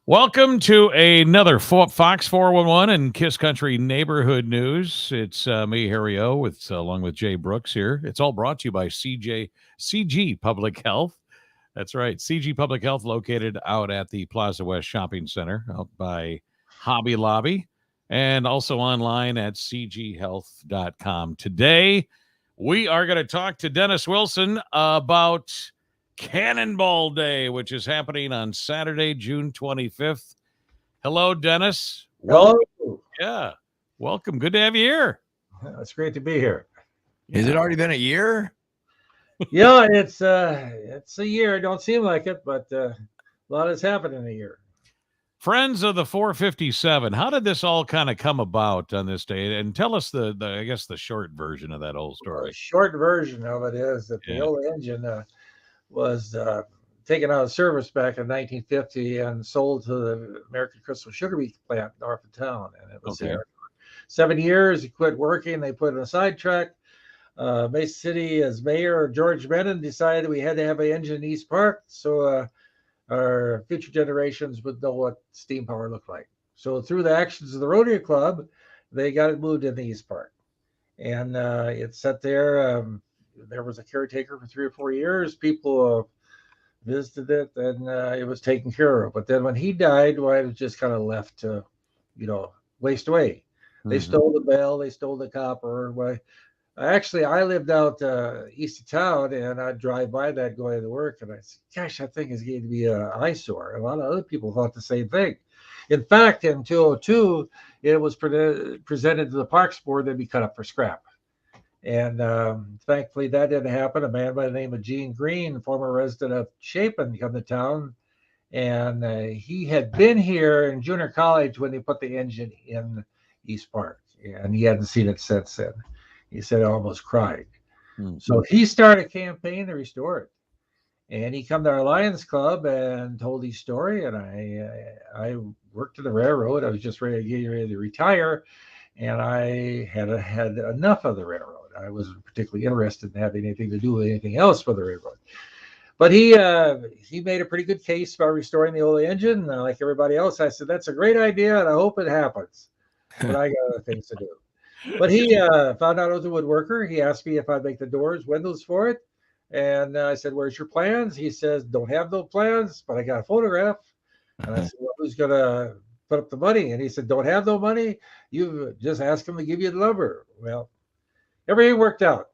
Welcome to another Fox 411 and Kiss Country Neighborhood News. It's me, Harry O, along with Jay Brooks here. It's all brought to you by CG Public Health. That's right, CG Public Health, located out at the Plaza West Shopping Center, out by Hobby Lobby, and also online at cghealth.com. Today, we are going to talk to Dennis Wilson about Cannonball Day, which is happening on Saturday, June 25th. Hello, Dennis. Hello. Yeah. Welcome. Good to have you here. It's great to be here. Has it already been a year? Yeah, it's a year. It don't seem like it, but a lot has happened in a year. Friends of the 457, how did this all kind of come about on this day? And tell us the I guess the short version of that whole story. The short version of it is that the old engine was taken out of service back in 1950 and sold to the American Crystal Sugar Beet plant north of town. And it was there for 7 years. He quit working. They put it in a sidetrack. Mesa City, as mayor, George Menon, decided we had to have an engine in East Park so our future generations would know what steam power looked like. So through the actions of the Rotary Club, they got it moved into East Park. And it sat there. There was a caretaker for 3 or 4 years. People visited it, and it was taken care of. But then when he died, well, it was just kind of left to, waste away. They stole the bell, they stole the copper. Well, actually, I lived out east of town, and I'd drive by that going to work, and I said, gosh, that thing is going to be an eyesore. A lot of other people thought the same thing. In fact, in 2002, it was presented to the Parks Board to be cut up for scrap. And thankfully, that didn't happen. A man by the name of Gene Green, former resident of Chapin, come to town. And he had been here in junior college when they put the engine in East Park. And he hadn't seen it since then. He said, I almost cried. Mm-hmm. So he started a campaign to restore it. And he come to our Lions Club and told his story. And I worked at the railroad. I was just ready to retire. And I had enough of the railroad. I wasn't particularly interested in having anything to do with anything else for the railroad. But he made a pretty good case about restoring the old engine. Like everybody else, I said, that's a great idea, and I hope it happens. But I got other things to do. But he found out I was a woodworker. He asked me if I'd make the doors, windows for it. And I said, where's your plans? He says, don't have no plans, but I got a photograph. And I said, well, who's going to put up the money? And he said, don't have no money. You just ask him to give you the number. Well, everything worked out.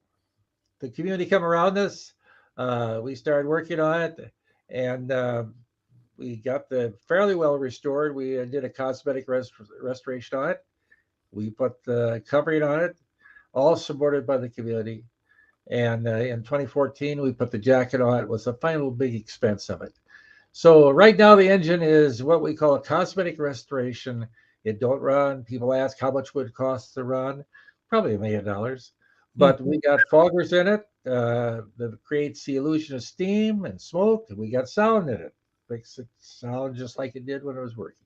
The community come around us. We started working on it, and we got the fairly well restored. We did a cosmetic restoration on it. We put the covering on it, all supported by the community. And in 2014, we put the jacket on. It was the final big expense of it. So right now, the engine is what we call a cosmetic restoration. It don't run. People ask how much would it cost to run? Probably $1 million. But we got foggers in it that creates the illusion of steam and smoke, and we got sound in it. Makes it sound just like it did when it was working.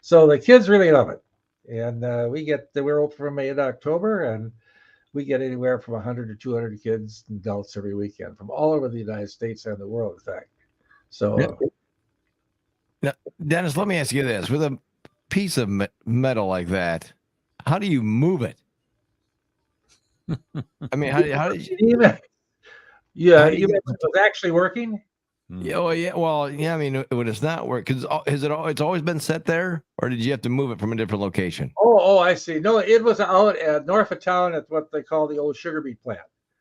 So the kids really love it. And we're open from May to October, and we get anywhere from 100 to 200 kids and adults every weekend from all over the United States and the world, in fact. So, now, Dennis, let me ask you this: with a piece of metal like that, how do you move it? I mean, how did you? Yeah, it was actually working. Yeah, oh yeah. Well, yeah. I mean, when it's not working, because it's always been set there, or did you have to move it from a different location? Oh, I see. No, it was out at north of town at what they call the old sugar beet plant.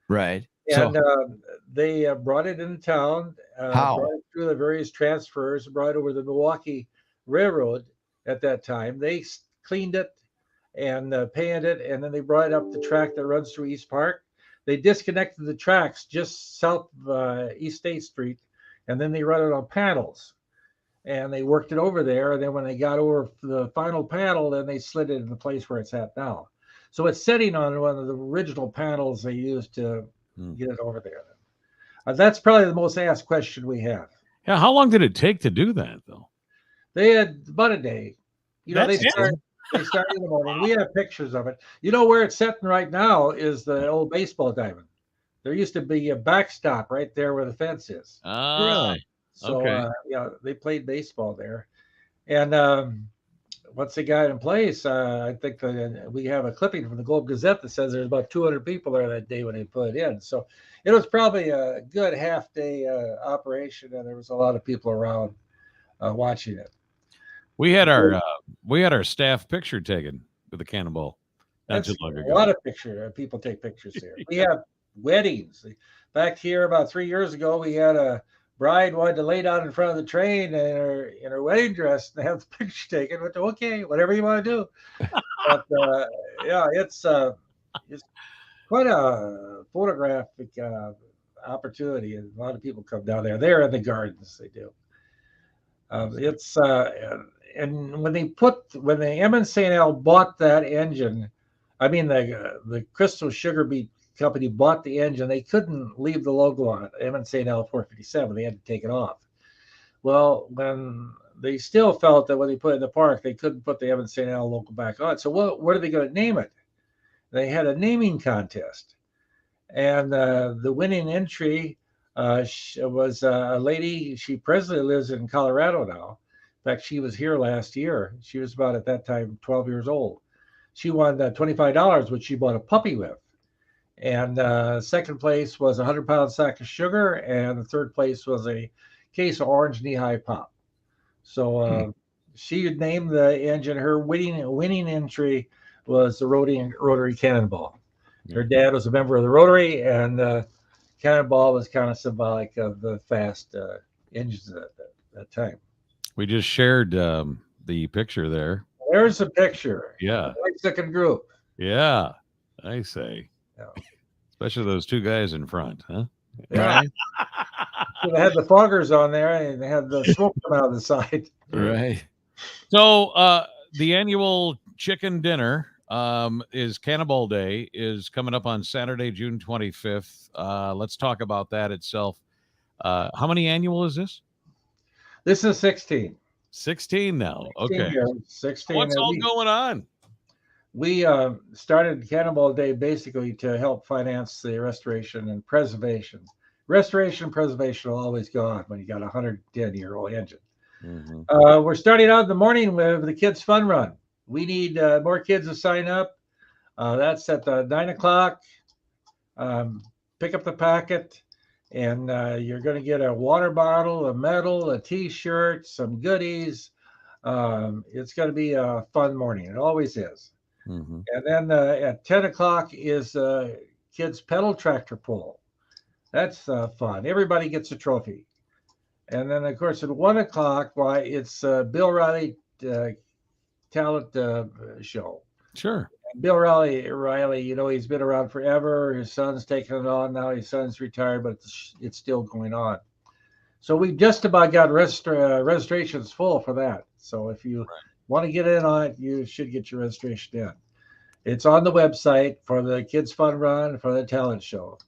Right. And they brought it into town. How? Brought it through the various transfers, brought it over the Milwaukee Railroad at that time. They cleaned it and painted it, and then they brought it up the track that runs through East Park. They disconnected the tracks just south of East State Street, and then they run it on panels. And they worked it over there, and then when they got over the final panel, then they slid it in the place where it's at now. So it's sitting on one of the original panels they used to get it over there. That's probably the most asked question we have. Yeah, how long did it take to do that, though? They had about a day. They started in the morning. We have pictures of it. Where it's sitting right now is the old baseball diamond. There used to be a backstop right there where the fence is. Really? So, they played baseball there. And once they got in place, I think that we have a clipping from the Globe Gazette that says there's about 200 people there that day when they put it in. So it was probably a good half day operation, and there was a lot of people around watching it. We had our staff picture taken with the Cannonball not That's too long a ago. lot of people take pictures here. We have weddings. Back here about 3 years ago, we had a bride wanted to lay down in front of the train in her wedding dress and have the picture taken. But okay, whatever you want to do. But yeah, it's quite a photographic opportunity, and a lot of people come down there. They're in the gardens. They do. It's and when the Emmons St. L bought that engine, I mean the Crystal Sugar Beet Company bought the engine. They couldn't leave the logo on it, Emmons St. L 457. They had to take it off. Well, when they still felt that when they put it in the park, they couldn't put the Emmons St. L logo back on. So what are they going to name it? They had a naming contest, and the winning entry was a lady. She presently lives in Colorado now. In fact, she was here last year. She was about at that time 12 years old. She won $25, which she bought a puppy with. And second place was a 100-pound sack of sugar, and the third place was a case of orange knee-high pop. So she named the engine. Her winning entry was the rotary Cannonball. Her dad was a member of the Rotary, and Cannonball was kind of symbolic of the fast engines at that time. We just shared the picture there. There's a picture. Yeah. Nice looking group. Yeah, I say. Yeah. Especially those two guys in front, huh? Right. So they had the foggers on there, and they had the smoke come out of the side. Right. So the annual chicken dinner is Cannonball Day is coming up on Saturday, June 25th. Let's talk about that itself. How many annual is this? This is 16. 16 now. Okay. 16. What's all going on? We started Cannonball Day basically to help finance the restoration and preservation. Restoration and preservation will always go on when you got a 110-year-old engine. Mm-hmm. We're starting out in the morning with the Kids Fun Run. We need more kids to sign up. That's at 9 o'clock. Pick up the packet, and you're going to get a water bottle, a medal, a T-shirt, some goodies. It's going to be a fun morning. It always is. Mm-hmm. And then at 10 o'clock is kids pedal tractor pull. That's fun. Everybody gets a trophy. And then, of course, at 1 o'clock, it's Bill Riley talent show. Sure. And Bill Riley, he's been around forever. His son's taken it on now. His son's retired, but it's still going on. So we've just about got registrations full for that. So if you want to get in on it, you should get your registration in. It's on the website for the Kids Fun Run, for the talent show.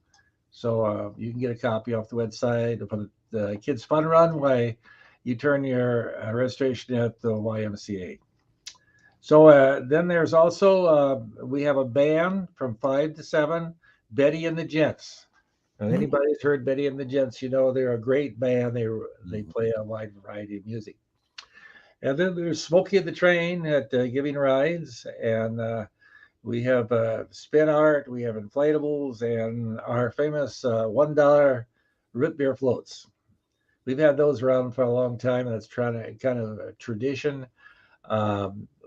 So you can get a copy off the website for the Kids Fun Run way. You turn your registration at the YMCA. So then there's also, we have a band from 5 to 7, Betty and the Gents. Now, anybody who's heard Betty and the Gents, they're a great band. They play a wide variety of music. And then there's Smokey and the Train at giving rides. And we have spin art, we have inflatables, and our famous $1 root beer floats. We've had those around for a long time, and it's kind of a tradition.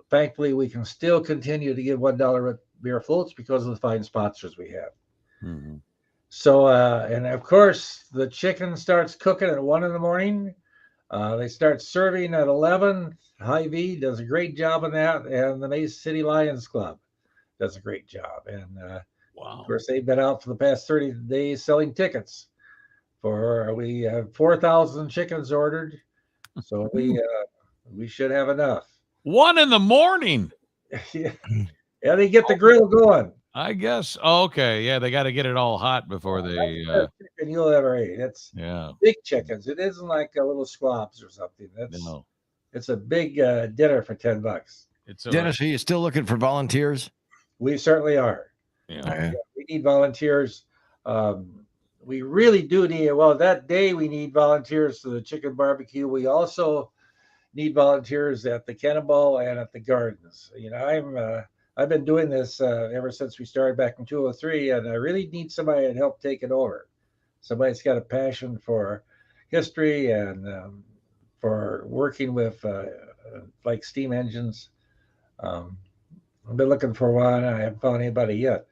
Thankfully, we can still continue to give $1 root beer floats because of the fine sponsors we have. Mm-hmm. So, and of course, the chicken starts cooking at 1 in the morning. They start serving at 11. Hy-Vee does a great job on that, and the Mesa City Lions Club does a great job. And of course, they've been out for the past 30 days selling tickets. We have 4,000 chickens ordered, so we should have enough. 1 in the morning. Yeah, they get the grill going. I guess. Oh, okay. Yeah, they got to get it all hot before they. Chicken you'll ever eat. It's big chickens. It isn't like a little squabs or something. It's a big dinner for $10. Dennis, are you still looking for volunteers? We certainly are. Yeah. We need volunteers. We really do need. Well, that day we need volunteers for the chicken barbecue. We also need volunteers at the Cannonball and at the gardens. I've been doing this ever since we started back in 2003, and I really need somebody to help take it over. Somebody's got a passion for history and for working with like steam engines. I've been looking for one. I haven't found anybody yet,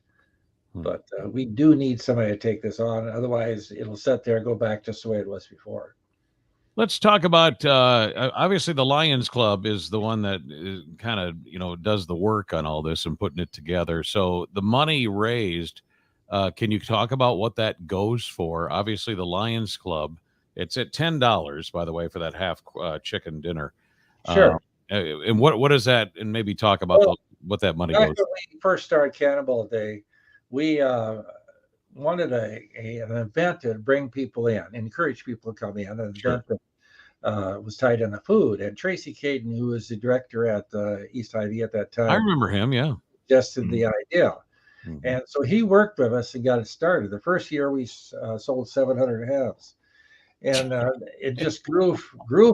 but we do need somebody to take this on. Otherwise, it'll sit there and go back just the way it was before. Let's talk about obviously the Lions Club is the one that kind of does the work on all this and putting it together. So the money raised, can you talk about what that goes for? Obviously, the Lions Club, it's at $10, by the way, for that half chicken dinner. Sure. And what is that? And maybe talk about what that money goes. When we first started Cannonball Day, we wanted an event to bring people in, encourage people to come in. An event that was tied into food. And Tracy Caden, who was the director at East IV at that time, I remember him. Yeah, suggested the idea. And so he worked with us and got it started. The first year we sold 700 halves, and it just grew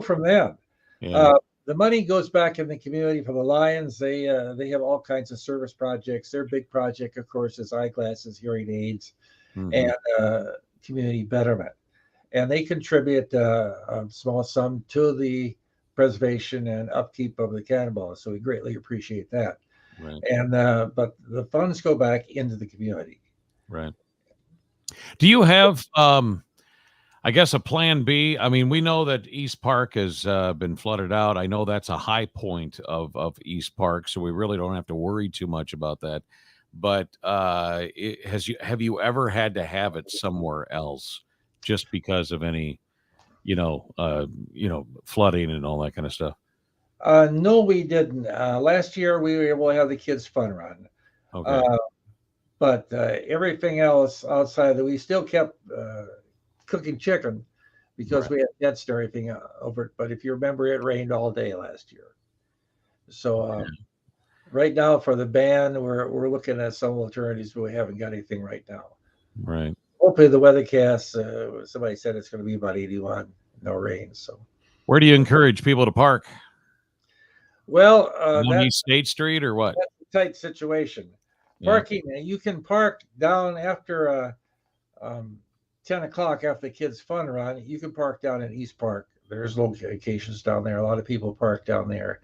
from then. Yeah. The money goes back in the community for the Lions. They have all kinds of service projects. Their big project, of course, is eyeglasses, hearing aids, and community betterment. And they contribute a small sum to the preservation and upkeep of the Cannonball. So we greatly appreciate that. Right. And but the funds go back into the community. Right. Do you have I guess a plan B? I mean, we know that East Park has been flooded out. I know that's a high point of East Park, so we really don't have to worry too much about that. But have you ever had to have it somewhere else just because of any, flooding and all that kind of stuff? No, we didn't. Last year we were able to have the kids' fun run. Okay. But everything else outside that, we still kept cooking chicken because we had nets and everything over it. But if you remember, it rained all day last year. So right now for the band, we're looking at some alternatives, but we haven't got anything right now. Right. Hopefully the weathercast, somebody said it's going to be about 81, no rain. So where do you encourage people to park? Well, on East State Street or what? That's a tight situation. Parking, you can park down after 10 o'clock after the kids' fun run. You can park down in East Park. There's locations down there. A lot of people park down there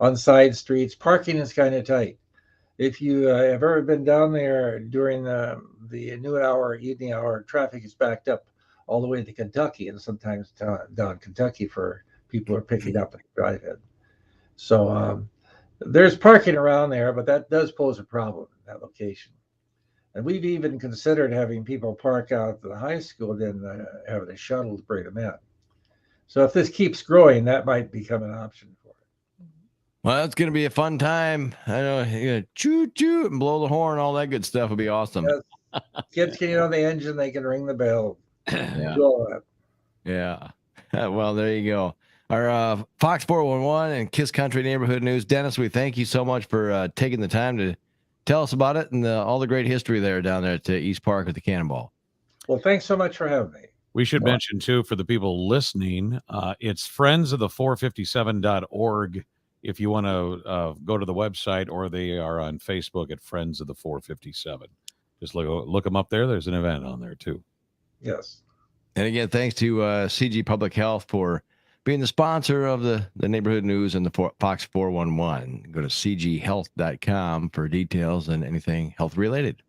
on side streets. Parking is kind of tight. If you have ever been down there during the noon hour, evening hour, traffic is backed up all the way to Kentucky, and sometimes down Kentucky for people who are picking up at the drive-in. So there's parking around there, but that does pose a problem in that location. And we've even considered having people park out at the high school, then having a shuttle to bring them in. So if this keeps growing, that might become an option for it. Well, it's going to be a fun time. I know, you're going to choo-choo and blow the horn. All that good stuff will be awesome. Yes. Kids can get on the engine. They can ring the bell. Yeah. Do all that. Yeah. Well, there you go. Our Fox 411 and Kiss Country Neighborhood News. Dennis, we thank you so much for taking the time to tell us about it and all the great history there down there at East Park at the Cannonball. Well, thanks so much for having me. We should mention, too, for the people listening, it's friendsofthe457.org if you want to go to the website, or they are on Facebook at Friends of the 457. Just look them up there. There's an event on there, too. Yes. And again, thanks to CG Public Health for being the sponsor of the neighborhood news and the Fox 411. Go to cghealth.com for details and anything health related.